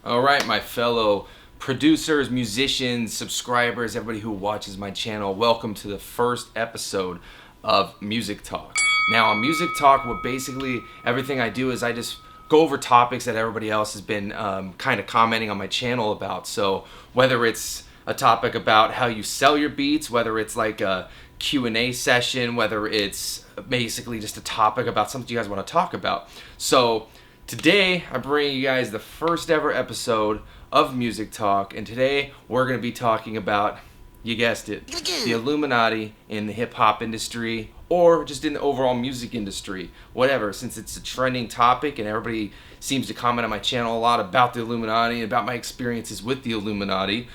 All right, my fellow producers, musicians, subscribers, everybody who watches my channel, welcome to the first episode of Music Talk. Now, on Music Talk, what basically everything I do is I just go over topics that everybody else has been kind of commenting on my channel about. So whether it's a topic about how you sell your beats, whether it's like a Q&A session, whether it's basically just a topic about something you guys want to talk about. So today, I bring you guys the first ever episode of Music Talk, and today we're going to be talking about, you guessed it, the Illuminati in the hip-hop industry, or just in the overall music industry, whatever, since it's a trending topic and everybody seems to comment on my channel a lot about the Illuminati and about my experiences with the Illuminati.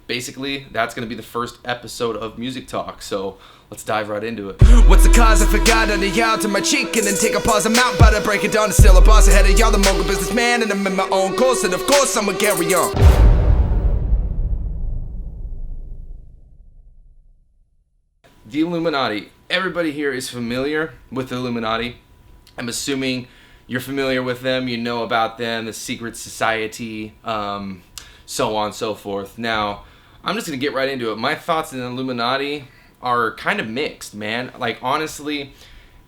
Basically, that's going to be the first episode of Music Talk, so let's dive right into it. What's the cause? I forgot under y'all to my cheek and then take a pause. I'm out, but I break it down. It's still a boss ahead of y'all, the mogul businessman, and I'm in my own course, and of course I'ma carry on. The Illuminati. Everybody here is familiar with the Illuminati. I'm assuming you're familiar with them, you know about them, the secret society, so on and so forth. Now, I'm just going to get right into it. My thoughts on the Illuminati are kind of mixed, man. Like, honestly,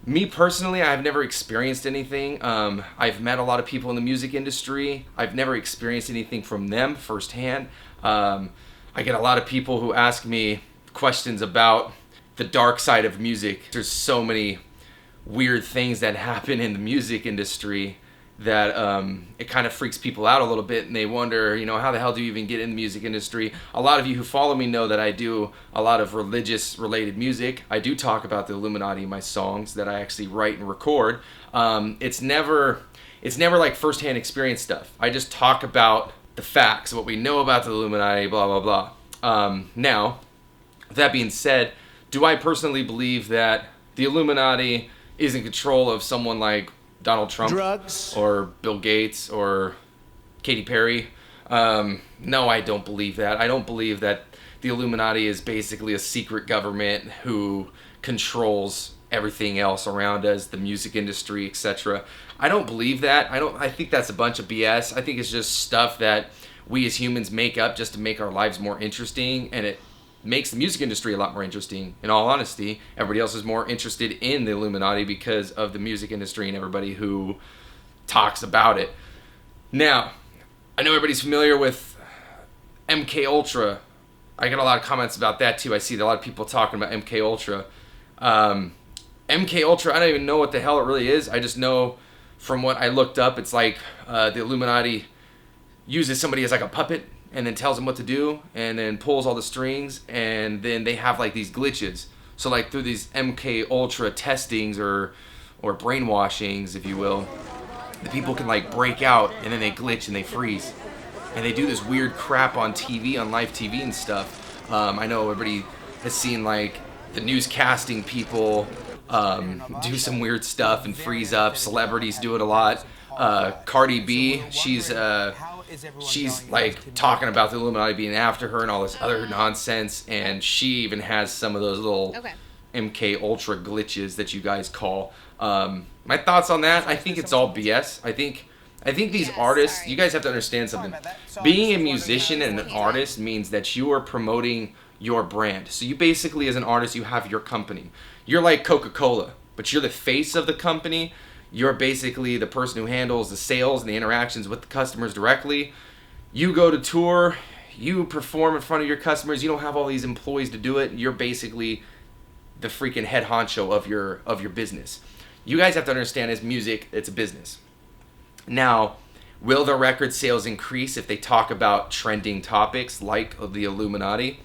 me personally, I've never experienced anything. I've met a lot of people in the music industry. I've never experienced anything from them firsthand. I get a lot of people who ask me questions about the dark side of music. There's so many weird things that happen in the music industry that it kind of freaks people out a little bit, and they wonder, how the hell do you even get in the music industry? A lot of you who follow me know that I do a lot of religious related music. I do talk about the Illuminati in my songs that I actually write and record. It's never like firsthand experience stuff. I just talk about the facts, what we know about the Illuminati, blah, blah, blah. Now, that being said, do I personally believe that the Illuminati is in control of someone like Donald Trump, Drugs, or Bill Gates, or Katy Perry? No, I don't believe that. I don't believe that the Illuminati is basically a secret government who controls everything else around us, the music industry, etc. I don't believe that. I think that's a bunch of BS. I think it's just stuff that we as humans make up just to make our lives more interesting, and it makes the music industry a lot more interesting. In all honesty, everybody else is more interested in the Illuminati because of the music industry and everybody who talks about it. Now, I know everybody's familiar with MK Ultra. I get a lot of comments about that too. I see a lot of people talking about MK Ultra. MK Ultra, I don't even know what the hell it really is. I just know from what I looked up, it's like the Illuminati uses somebody as like a puppet and then tells them what to do, and then pulls all the strings, and then they have like these glitches. So like through these MK Ultra testings or brainwashings, if you will, the people can like break out, and then they glitch and they freeze, and they do this weird crap on TV, on live TV and stuff. I know everybody has seen like the newscasting people do some weird stuff and freeze up. Celebrities do it a lot. Cardi B, she's like talking about the Illuminati being after her and all this other nonsense, and she even has some of those little MK Ultra glitches that you guys call. My thoughts on that, I think it's all BS. I think these artists, you guys have to understand something. Being a musician and an artist means that you are promoting your brand. So you basically, as an artist, you have your company. You're like Coca-Cola, but you're the face of the company. You're basically the person who handles the sales and the interactions with the customers directly. You go to tour, you perform in front of your customers. You don't have all these employees to do it. You're basically the freaking head honcho of your business. You guys have to understand, as music, it's a business. Now, will the record sales increase if they talk about trending topics like the Illuminati?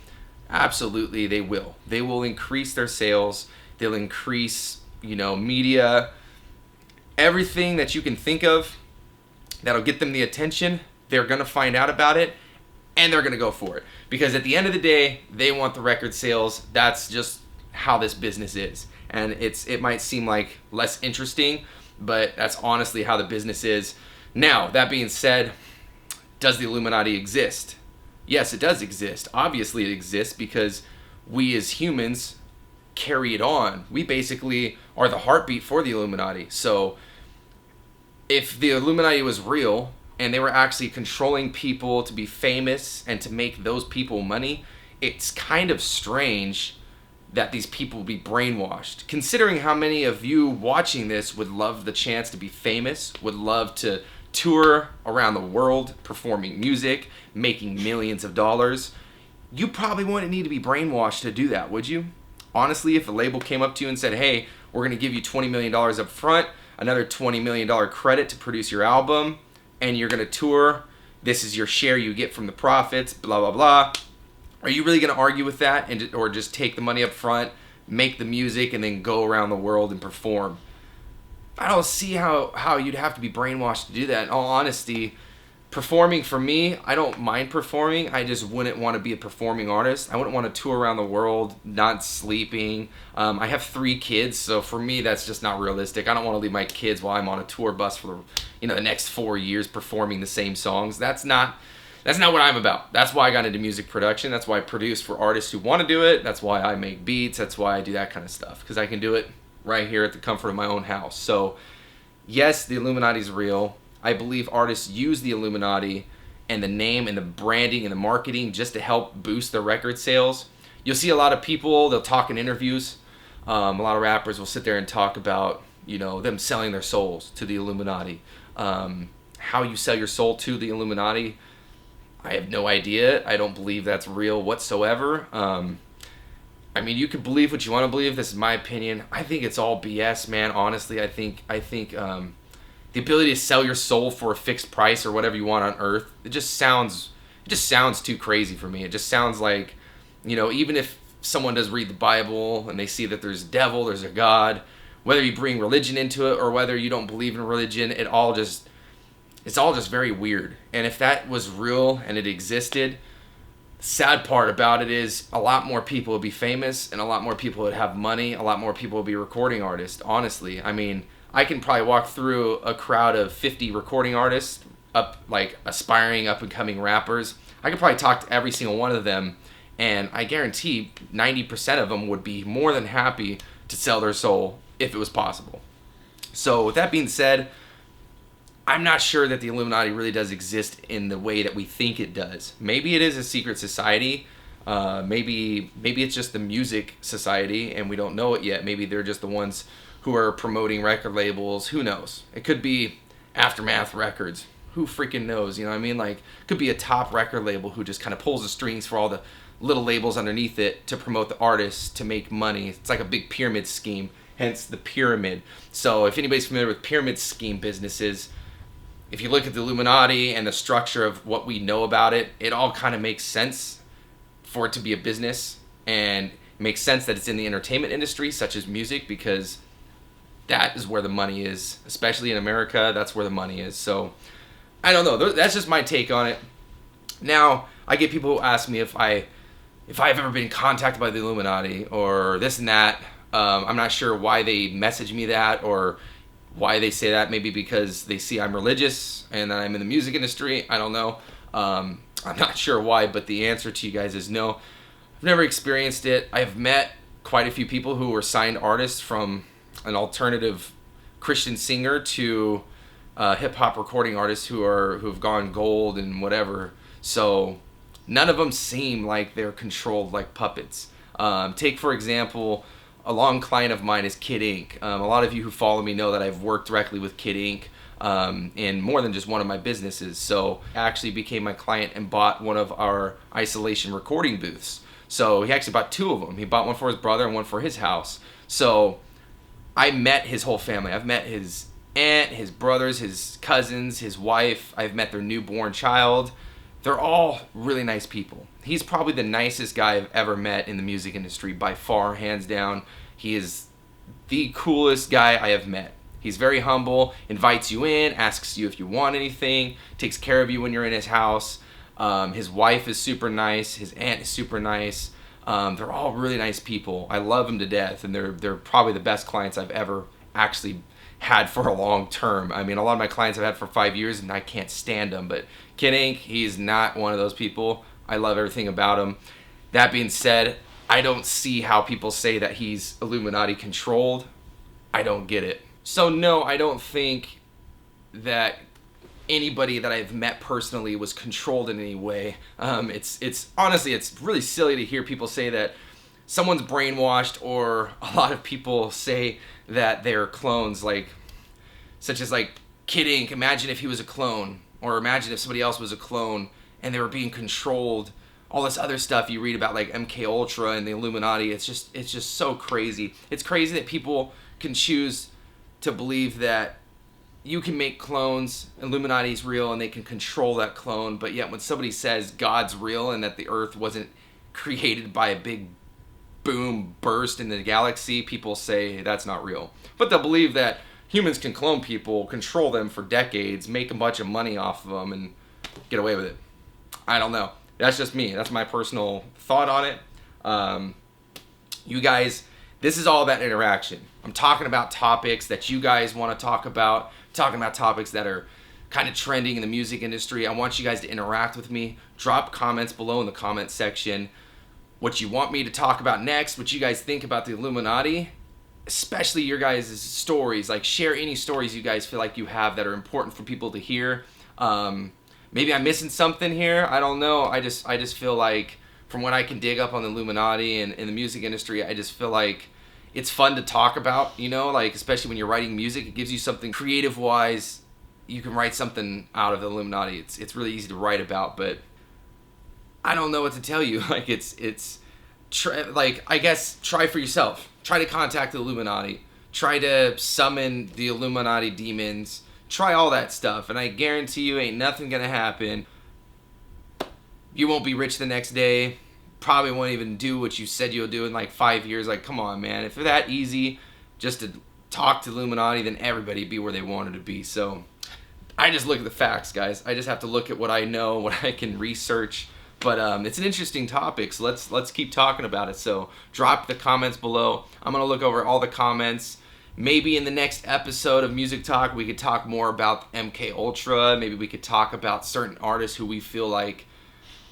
Absolutely, they will. They will increase their sales. They'll increase, media. Everything that you can think of that'll get them the attention, they're going to find out about it, and they're going to go for it. Because at the end of the day, they want the record sales. That's just how this business is. And it might seem like less interesting, but that's honestly how the business is. Now, that being said, does the Illuminati exist? Yes, it does exist. Obviously, it exists because we as humans carry it on. We basically are the heartbeat for the Illuminati. So if the Illuminati was real and they were actually controlling people to be famous and to make those people money, it's kind of strange that these people would be brainwashed. Considering how many of you watching this would love the chance to be famous, would love to tour around the world performing music, making millions of dollars, you probably wouldn't need to be brainwashed to do that, would you? Honestly, if a label came up to you and said, hey, we're going to give you $20 million up front, another $20 million credit to produce your album, and you're going to tour, this is your share you get from the profits, blah, blah, blah. Are you really going to argue with that, or just take the money up front, make the music, and then go around the world and perform? I don't see how you'd have to be brainwashed to do that. In all honesty, performing for me, I don't mind performing. I just wouldn't want to be a performing artist. I wouldn't want to tour around the world, not sleeping. I have 3 kids, so for me, that's just not realistic. I don't want to leave my kids while I'm on a tour bus for the next 4 years performing the same songs. That's not what I'm about. That's why I got into music production. That's why I produce for artists who want to do it. That's why I make beats. That's why I do that kind of stuff, because I can do it right here at the comfort of my own house. So, yes, the Illuminati is real. I believe artists use the Illuminati and the name and the branding and the marketing just to help boost their record sales. You'll see a lot of people, they'll talk in interviews. A lot of rappers will sit there and talk about, them selling their souls to the Illuminati. How you sell your soul to the Illuminati, I have no idea. I don't believe that's real whatsoever. You can believe what you want to believe. This is my opinion. I think it's all BS, man. Honestly, I think the ability to sell your soul for a fixed price or whatever you want on earth, it just sounds too crazy for me. It just sounds like, even if someone does read the Bible and they see that there's a devil, there's a God, whether you bring religion into it or whether you don't believe in religion, it's all just very weird. And if that was real and it existed, the sad part about it is a lot more people would be famous and a lot more people would have money, a lot more people would be recording artists, honestly. I can probably walk through a crowd of 50 recording artists, aspiring up and coming rappers. I could probably talk to every single one of them, and I guarantee 90% of them would be more than happy to sell their soul if it was possible. So with that being said, I'm not sure that the Illuminati really does exist in the way that we think it does. Maybe it is a secret society. Maybe it's just the music society and we don't know it yet. Maybe they're just the ones who are promoting record labels. Who knows? It could be Aftermath Records. Who freaking knows? It could be a top record label who just kind of pulls the strings for all the little labels underneath it to promote the artists, to make money. It's like a big pyramid scheme, hence the pyramid. So if anybody's familiar with pyramid scheme businesses, if you look at the Illuminati and the structure of what we know about it, it all kind of makes sense for it to be a business, and it makes sense that it's in the entertainment industry, such as music, because that is where the money is, especially in America. That's where the money is. So I don't know. That's just my take on it. Now, I get people who ask me if I've ever been contacted by the Illuminati or this and that. I'm not sure why they message me that or why they say that. Maybe because they see I'm religious and that I'm in the music industry. I don't know. I'm not sure why, but the answer to you guys is no. I've never experienced it. I've met quite a few people who were signed artists, from an alternative Christian singer to hip-hop recording artists who've gone gold and whatever. So none of them seem like they're controlled like puppets. Take, for example, a long client of mine is Kid Ink. A lot of you who follow me know that I've worked directly with Kid Ink in more than just one of my businesses. So he actually became my client and bought one of our isolation recording booths. So he actually bought 2 of them. He bought one for his brother and one for his house. So I met his whole family. I've met his aunt, his brothers, his cousins, his wife. I've met their newborn child. They're all really nice people. He's probably the nicest guy I've ever met in the music industry by far, hands down. He is the coolest guy I have met. He's very humble, invites you in, asks you if you want anything, takes care of you when you're in his house. His wife is super nice. His aunt is super nice. They're all really nice people. I love them to death, and they're probably the best clients I've ever actually had for a long term. A lot of my clients I've had for 5 years, and I can't stand them. But Kid Ink, he's not one of those people. I love everything about him. That being said, I don't see how people say that he's Illuminati controlled. I don't get it. So no, I don't think that anybody that I've met personally was controlled in any way. It's honestly, it's really silly to hear people say that someone's brainwashed, or a lot of people say that they're clones, like, such as like Kid Ink. Imagine if he was a clone, or imagine if somebody else was a clone and they were being controlled. All this other stuff you read about, like MK Ultra and the Illuminati, it's just so crazy. It's crazy that people can choose to believe that you can make clones, Illuminati's real, and they can control that clone, but yet when somebody says God's real and that the earth wasn't created by a big boom burst in the galaxy, people say that's not real. But they'll believe that humans can clone people, control them for decades, make a bunch of money off of them, and get away with it. I don't know. That's just me. That's my personal thought on it. You guys, this is all about interaction. I'm talking about topics that you guys want to talk about. I'm talking about topics that are kind of trending in the music industry. I want you guys to interact with me. Drop comments below in the comment section. What you want me to talk about next, what you guys think about the Illuminati, especially your guys' stories. Like, share any stories you guys feel like you have that are important for people to hear. Maybe I'm missing something here. I don't know. I just feel like, from what I can dig up on the Illuminati and in the music industry, I just feel like it's fun to talk about, you know, like, especially when you're writing music, it gives you something creative-wise. You can write something out of the Illuminati. It's really easy to write about, but I don't know what to tell you. Like, I guess try for yourself. Try to contact the Illuminati. Try to summon the Illuminati demons. Try all that stuff, and I guarantee you ain't nothing gonna happen. You won't be rich the next day. Probably won't even do what you said you'll do in like 5 years. Like, come on, man. If it's that easy just to talk to Illuminati, then everybody be where they wanted to be. So I just look at the facts, guys. I just have to look at what I know, what I can research. But it's an interesting topic, so let's keep talking about it. So drop the comments below. I'm gonna look over all the comments. Maybe in the next episode of Music Talk, we could talk more about MK Ultra. Maybe we could talk about certain artists who we feel like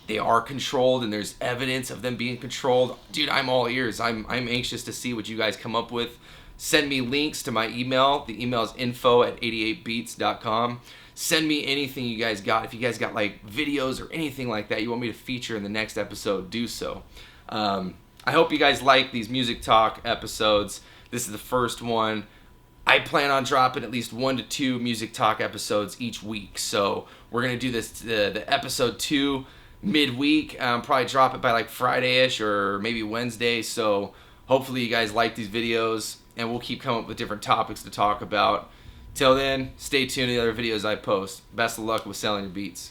they are controlled and there's evidence of them being controlled. Dude, I'm all ears. I'm anxious to see what you guys come up with. Send me links to my email. The email is info@88beats.com. Send me anything you guys got. If you guys got like videos or anything like that you want me to feature in the next episode, do so. I hope you guys like these Music Talk episodes. This is the first one. I plan on dropping at least 1 to 2 Music Talk episodes each week. So we're going to do this, the episode 2 midweek. Probably drop it by like Friday-ish or maybe Wednesday. So hopefully you guys like these videos, and we'll keep coming up with different topics to talk about. Till then, stay tuned to the other videos I post. Best of luck with selling your beats.